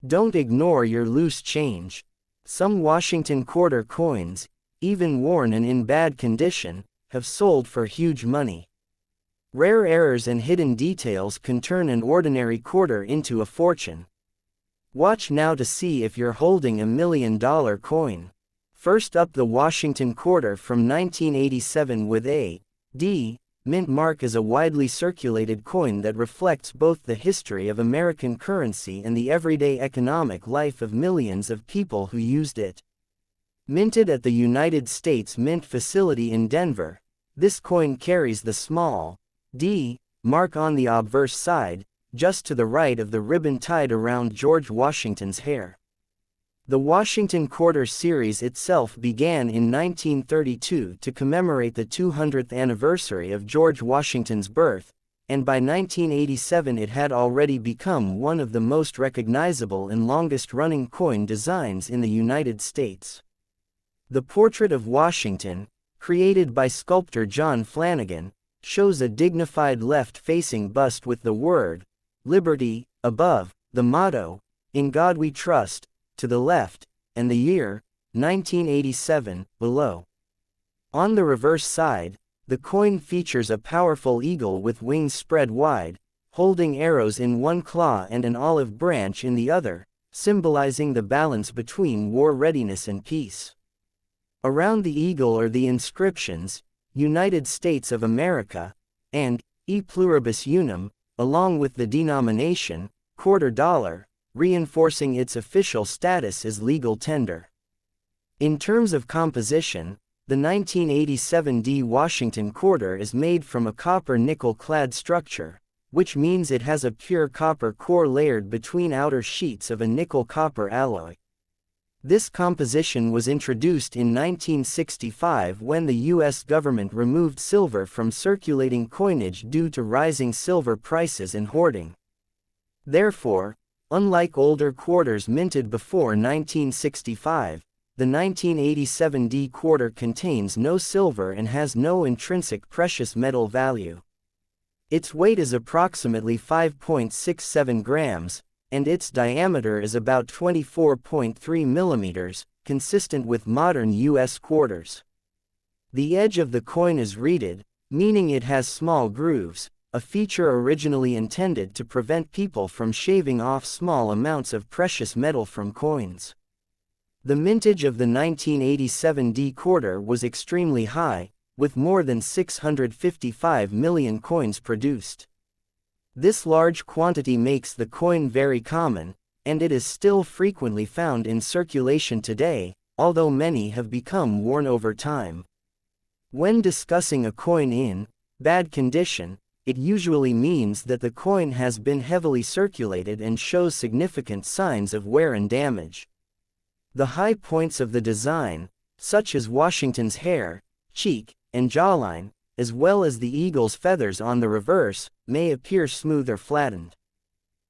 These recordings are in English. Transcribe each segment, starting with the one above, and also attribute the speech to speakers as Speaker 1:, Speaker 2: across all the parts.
Speaker 1: Don't ignore your loose change. Some Washington quarter coins, even worn and in bad condition, have sold for huge money. Rare errors and hidden details can turn an ordinary quarter into a fortune. Watch now to see if you're holding $1 million coin. First up, the Washington quarter from 1987 with a D mint mark is a widely circulated coin that reflects both the history of American currency and the everyday economic life of millions of people who used it. Minted at the United States Mint facility in Denver, this coin carries the small D mark on the obverse side, just to the right of the ribbon tied around George Washington's hair. The Washington Quarter series itself began in 1932 to commemorate the 200th anniversary of George Washington's birth, and by 1987 it had already become one of the most recognizable and longest-running coin designs in the United States. The portrait of Washington, created by sculptor John Flanagan, shows a dignified left-facing bust with the word "Liberty" above, the motto, "In God We Trust," to the left, and the year, 1987, below. On the reverse side, the coin features a powerful eagle with wings spread wide, holding arrows in one claw and an olive branch in the other, symbolizing the balance between war readiness and peace. Around the eagle are the inscriptions, "United States of America," and "E pluribus unum," along with the denomination, quarter dollar, reinforcing its official status as legal tender. In terms of composition, the 1987 D Washington quarter is made from a copper nickel-clad structure, which means it has a pure copper core layered between outer sheets of a nickel-copper alloy. This composition was introduced in 1965 when the U.S. government removed silver from circulating coinage due to rising silver prices and hoarding. Therefore, unlike older quarters minted before 1965, the 1987 D quarter contains no silver and has no intrinsic precious metal value. Its weight is approximately 5.67 grams, and its diameter is about 24.3 millimeters, consistent with modern U.S. quarters. The edge of the coin is reeded, meaning it has small grooves, a feature originally intended to prevent people from shaving off small amounts of precious metal from coins. The mintage of the 1987 D quarter was extremely high, with more than 655 million coins produced. This large quantity makes the coin very common, and it is still frequently found in circulation today, although many have become worn over time. When discussing a coin in bad condition, it usually means that the coin has been heavily circulated and shows significant signs of wear and damage. The high points of the design, such as Washington's hair, cheek, and jawline, as well as the eagle's feathers on the reverse, may appear smooth or flattened.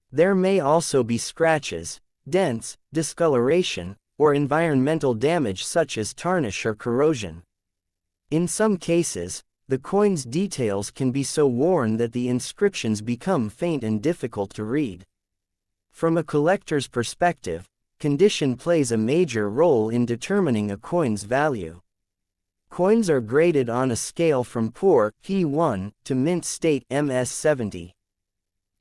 Speaker 1: There may also be scratches, dents, discoloration, or environmental damage such as tarnish or corrosion. In some cases, the coin's details can be so worn that the inscriptions become faint and difficult to read. From a collector's perspective, condition plays a major role in determining a coin's value. Coins are graded on a scale from poor P1 to mint state MS70.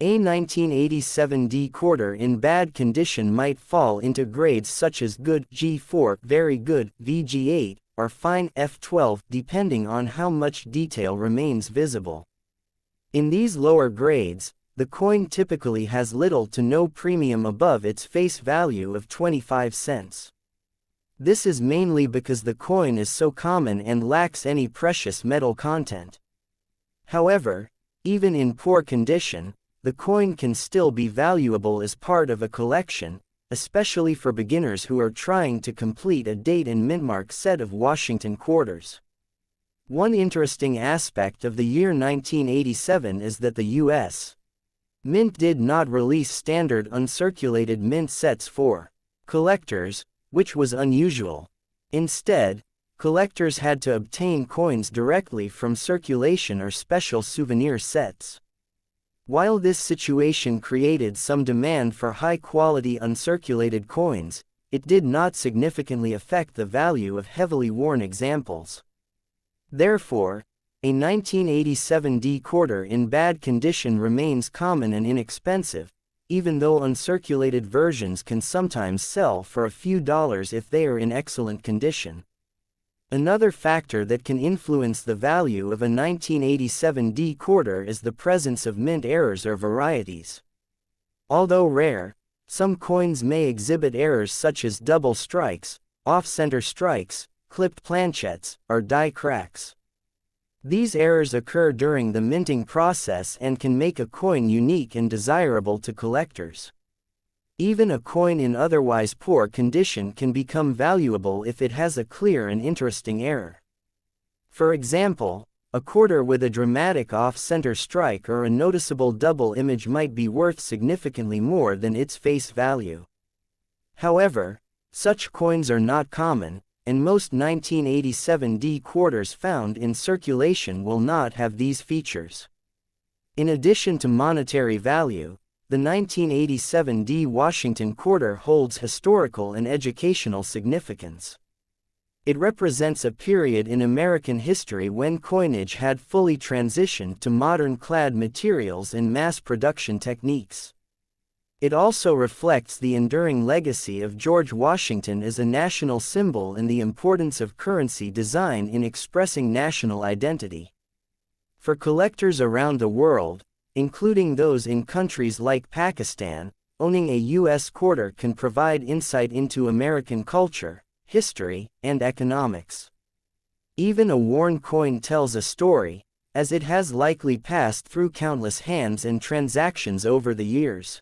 Speaker 1: A 1987 D quarter in bad condition might fall into grades such as good G4, very good VG8, or fine F12 depending on how much detail remains visible. In these lower grades, the coin typically has little to no premium above its face value of 25 cents. This is mainly because the coin is so common and lacks any precious metal content. However, even in poor condition, the coin can still be valuable as part of a collection, especially for beginners who are trying to complete a date and mintmark set of Washington quarters. One interesting aspect of the year 1987 is that the U.S. Mint did not release standard uncirculated mint sets for collectors, which was unusual. Instead, collectors had to obtain coins directly from circulation or special souvenir sets. While this situation created some demand for high-quality uncirculated coins, it did not significantly affect the value of heavily worn examples. Therefore, a 1987 D quarter in bad condition remains common and inexpensive, even though uncirculated versions can sometimes sell for a few dollars if they are in excellent condition. Another factor that can influence the value of a 1987 D quarter is the presence of mint errors or varieties. Although rare, some coins may exhibit errors such as double strikes, off-center strikes, clipped planchettes, or die cracks. These errors occur during the minting process and can make a coin unique and desirable to collectors. Even a coin in otherwise poor condition can become valuable if it has a clear and interesting error. For example, a quarter with a dramatic off-center strike or a noticeable double image might be worth significantly more than its face value. However, such coins are not common, and most 1987 D quarters found in circulation will not have these features. In addition to monetary value, the 1987 D Washington quarter holds historical and educational significance. It represents a period in American history when coinage had fully transitioned to modern clad materials and mass production techniques. It also reflects the enduring legacy of George Washington as a national symbol and the importance of currency design in expressing national identity. For collectors around the world, including those in countries like Pakistan, owning a U.S. quarter can provide insight into American culture, history, and economics. Even a worn coin tells a story, as it has likely passed through countless hands and transactions over the years.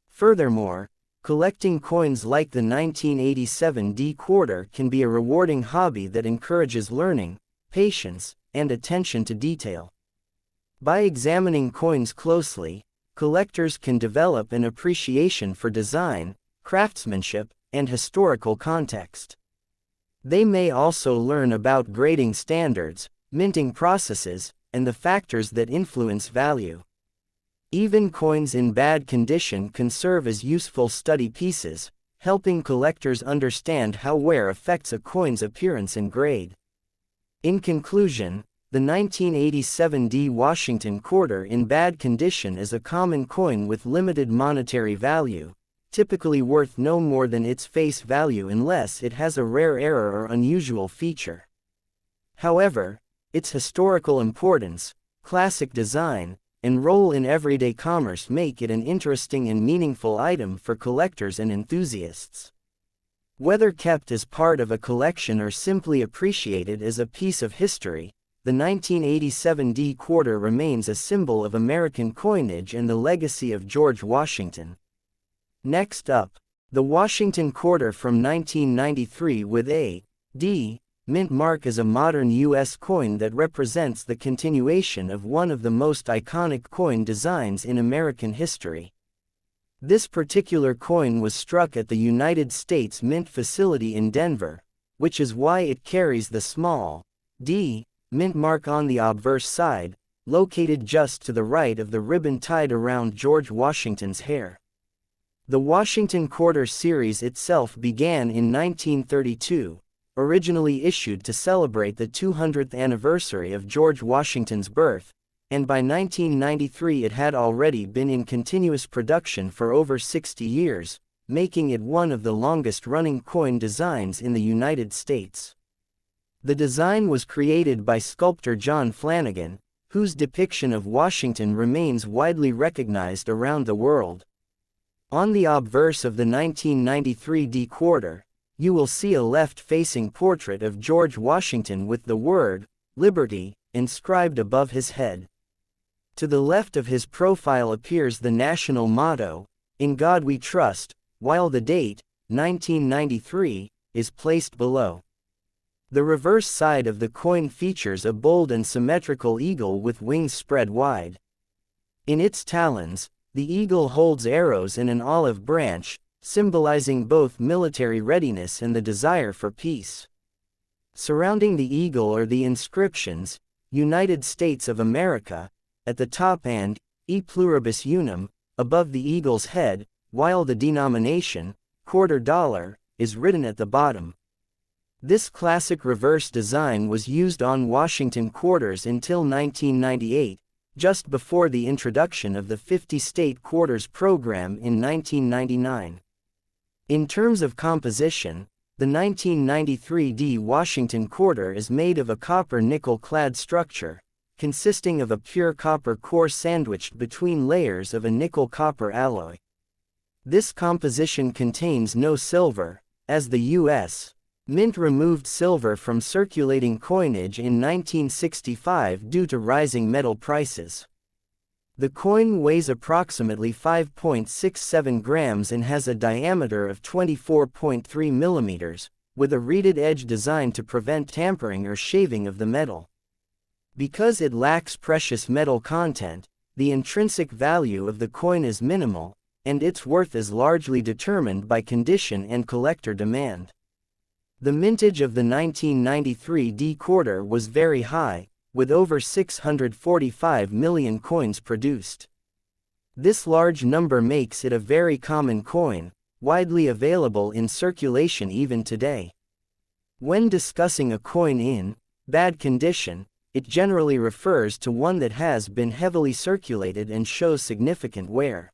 Speaker 1: Furthermore, collecting coins like the 1987 D quarter can be a rewarding hobby that encourages learning, patience, and attention to detail. By examining coins closely, collectors can develop an appreciation for design, craftsmanship, and historical context. They may also learn about grading standards, minting processes, and the factors that influence value. Even coins in bad condition can serve as useful study pieces, helping collectors understand how wear affects a coin's appearance and grade. In conclusion, the 1987 D Washington quarter in bad condition is a common coin with limited monetary value, typically worth no more than its face value unless it has a rare error or unusual feature. However, its historical importance, classic design, and role in everyday commerce make it an interesting and meaningful item for collectors and enthusiasts. Whether kept as part of a collection or simply appreciated as a piece of history, the 1987 D quarter remains a symbol of American coinage and the legacy of George Washington. Next up, the Washington quarter from 1993 with a D mint mark is a modern U.S. coin that represents the continuation of one of the most iconic coin designs in American history. This particular coin was struck at the United States Mint facility in Denver, which is why it carries the small D mint mark on the obverse side, located just to the right of the ribbon tied around George Washington's hair. The Washington Quarter series itself began in 1932, originally issued to celebrate the 200th anniversary of George Washington's birth, and by 1993 it had already been in continuous production for over 60 years, making it one of the longest-running coin designs in the United States. The design was created by sculptor John Flanagan, whose depiction of Washington remains widely recognized around the world. On the obverse of the 1993 D quarter, you will see a left-facing portrait of George Washington with the word, Liberty, inscribed above his head. To the left of his profile appears the national motto, In God We Trust, while the date, 1993, is placed below. The reverse side of the coin features a bold and symmetrical eagle with wings spread wide. In its talons, the eagle holds arrows and an olive branch, symbolizing both military readiness and the desire for peace. Surrounding the eagle are the inscriptions, United States of America, at the top and e pluribus unum, above the eagle's head, while the denomination, quarter dollar, is written at the bottom. This classic reverse design was used on Washington quarters until 1998, just before the introduction of the 50-state quarters program in 1999. In terms of composition, the 1993D Washington quarter is made of a copper-nickel-clad structure, consisting of a pure copper core sandwiched between layers of a nickel-copper alloy. This composition contains no silver, as the U.S. Mint removed silver from circulating coinage in 1965 due to rising metal prices. The coin weighs approximately 5.67 grams and has a diameter of 24.3 millimeters, with a reeded edge designed to prevent tampering or shaving of the metal. Because it lacks precious metal content, the intrinsic value of the coin is minimal, and its worth is largely determined by condition and collector demand. The mintage of the 1993D quarter was very high, with over 645 million coins produced. This large number makes it a very common coin, widely available in circulation even today. When discussing a coin in bad condition, it generally refers to one that has been heavily circulated and shows significant wear.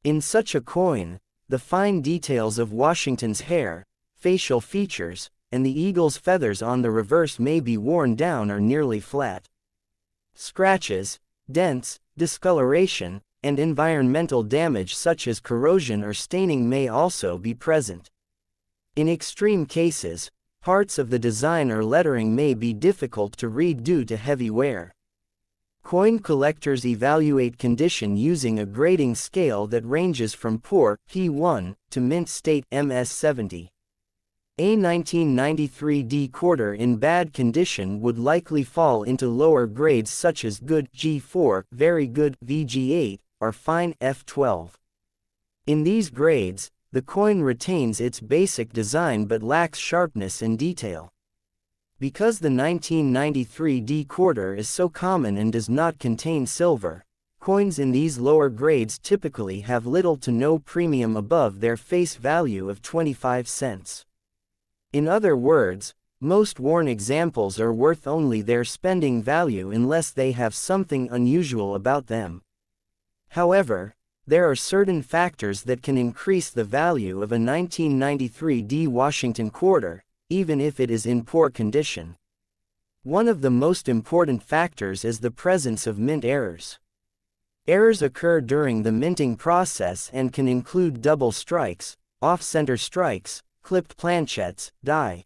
Speaker 1: In such a coin, the fine details of Washington's hair, facial features, and the eagle's feathers on the reverse may be worn down or nearly flat. Scratches, dents, discoloration, and environmental damage such as corrosion or staining may also be present. In extreme cases, parts of the design or lettering may be difficult to read due to heavy wear. Coin collectors evaluate condition using a grading scale that ranges from poor P1 to mint state MS70. A 1993D quarter in bad condition would likely fall into lower grades such as good G4, very good VG8, or fine F12. In these grades, the coin retains its basic design but lacks sharpness and detail. Because the 1993D quarter is so common and does not contain silver, coins in these lower grades typically have little to no premium above their face value of 25 cents. In other words, most worn examples are worth only their spending value unless they have something unusual about them. However, there are certain factors that can increase the value of a 1993D Washington quarter, even if it is in poor condition. One of the most important factors is the presence of mint errors. Errors occur during the minting process and can include double strikes, off-center strikes, clipped planchettes, die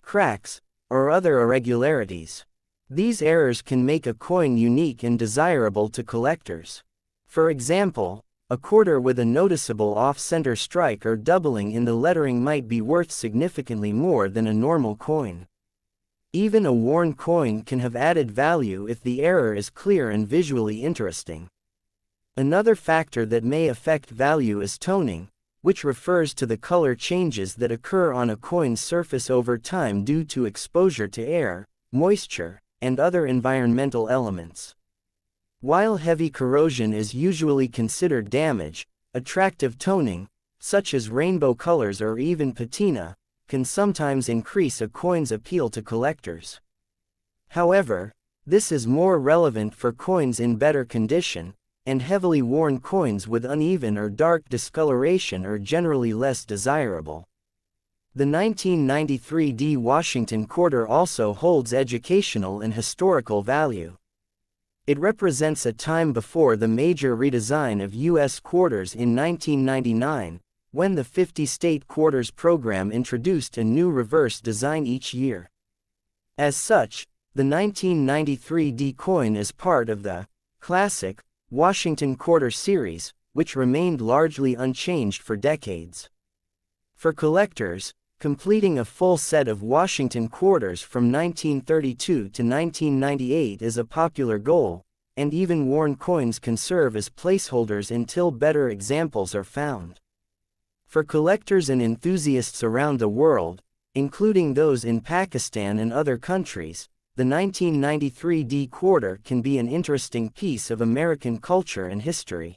Speaker 1: cracks, or other irregularities. These errors can make a coin unique and desirable to collectors. For example, a quarter with a noticeable off-center strike or doubling in the lettering might be worth significantly more than a normal coin. Even a worn coin can have added value if the error is clear and visually interesting. Another factor that may affect value is toning, which refers to the color changes that occur on a coin's surface over time due to exposure to air, moisture, and other environmental elements. While heavy corrosion is usually considered damage, attractive toning, such as rainbow colors or even patina, can sometimes increase a coin's appeal to collectors. However, this is more relevant for coins in better condition, and heavily worn coins with uneven or dark discoloration are generally less desirable. The 1993D Washington quarter also holds educational and historical value. It represents a time before the major redesign of U.S. quarters in 1999, when the 50-state quarters program introduced a new reverse design each year. As such, the 1993D coin is part of the classic Washington quarter series, which remained largely unchanged for decades. For collectors, completing a full set of Washington quarters from 1932 to 1998 is a popular goal, and even worn coins can serve as placeholders until better examples are found. For collectors and enthusiasts around the world, including those in Pakistan and other countries, the 1993 D quarter can be an interesting piece of American culture and history.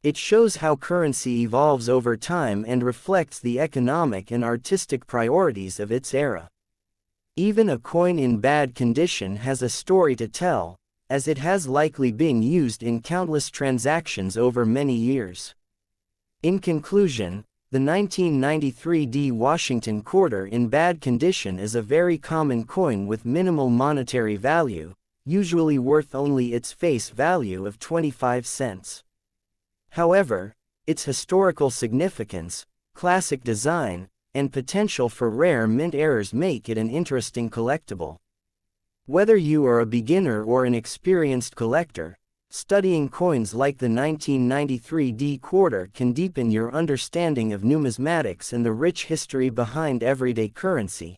Speaker 1: It shows how currency evolves over time and reflects the economic and artistic priorities of its era. Even a coin in bad condition has a story to tell, as it has likely been used in countless transactions over many years. In conclusion, the 1993 D Washington quarter in bad condition is a very common coin with minimal monetary value, usually worth only its face value of 25 cents. However, its historical significance, classic design, and potential for rare mint errors make it an interesting collectible. Whether you are a beginner or an experienced collector, studying coins like the 1993 D quarter can deepen your understanding of numismatics and the rich history behind everyday currency.